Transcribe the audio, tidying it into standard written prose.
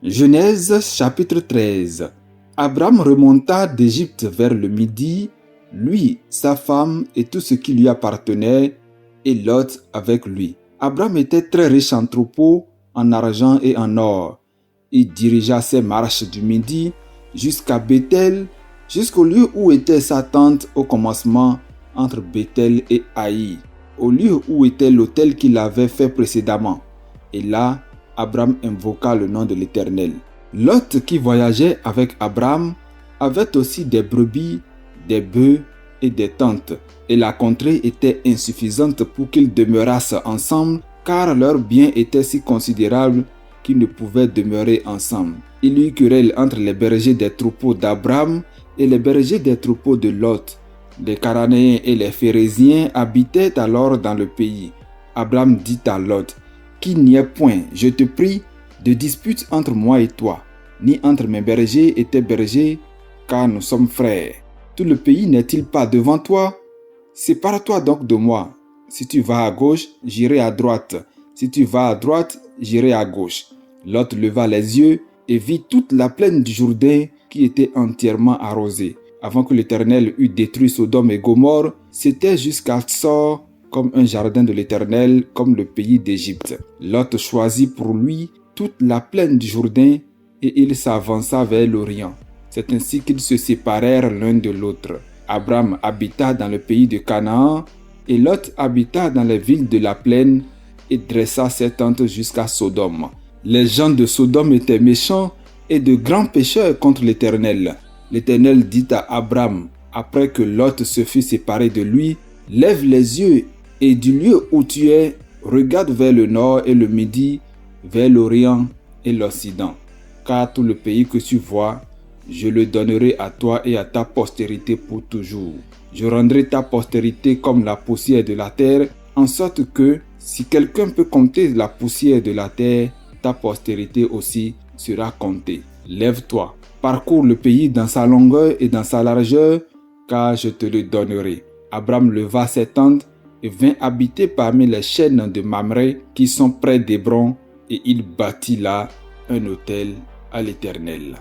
Genèse chapitre 13. Abraham remonta d'Égypte vers le midi, lui, sa femme et tout ce qui lui appartenait, et Lot avec lui. Abraham était très riche en troupeaux, en argent et en or. Il dirigea ses marches du midi jusqu'à Béthel, jusqu'au lieu où était sa tente au commencement entre Béthel et Haï, au lieu où était l'autel qu'il avait fait précédemment. Et là, Abraham invoqua le nom de l'Éternel. Lot, qui voyageait avec Abraham, avait aussi des brebis, des bœufs et des tentes, et la contrée était insuffisante pour qu'ils demeurassent ensemble, car leurs biens étaient si considérables qu'ils ne pouvaient demeurer ensemble. Il y eut querelle entre les bergers des troupeaux d'Abraham et les bergers des troupeaux de Lot. Les Cananéens et les Phéréziens habitaient alors dans le pays. Abraham dit à Lot: qu'il n'y ait point, je te prie, de dispute entre moi et toi, ni entre mes bergers et tes bergers, car nous sommes frères. Tout le pays n'est-il pas devant toi? Sépare-toi donc de moi. Si tu vas à gauche, j'irai à droite. Si tu vas à droite, j'irai à gauche. Lot leva les yeux et vit toute la plaine du Jourdain qui était entièrement arrosée. Avant que l'Éternel eût détruit Sodome et Gomorrhe, c'était jusqu'à Tsor, comme un jardin de l'Éternel, comme le pays d'Égypte. Lot choisit pour lui toute la plaine du Jourdain et il s'avança vers l'Orient. C'est ainsi qu'ils se séparèrent l'un de l'autre. Abraham habita dans le pays de Canaan et Lot habita dans les villes de la plaine et dressa ses tentes jusqu'à Sodome. Les gens de Sodome étaient méchants et de grands pécheurs contre l'Éternel. L'Éternel dit à Abraham, après que Lot se fut séparé de lui: lève les yeux et du lieu où tu es, regarde vers le nord et le midi, vers l'Orient et l'Occident. Car tout le pays que tu vois, je le donnerai à toi et à ta postérité pour toujours. Je rendrai ta postérité comme la poussière de la terre, en sorte que, si quelqu'un peut compter la poussière de la terre, ta postérité aussi sera comptée. Lève-toi, parcours le pays dans sa longueur et dans sa largeur, car je te le donnerai. Abraham leva ses tentes et vint habiter parmi les chênes de Mamré qui sont près d'Hébron, et il bâtit là un autel à l'Éternel.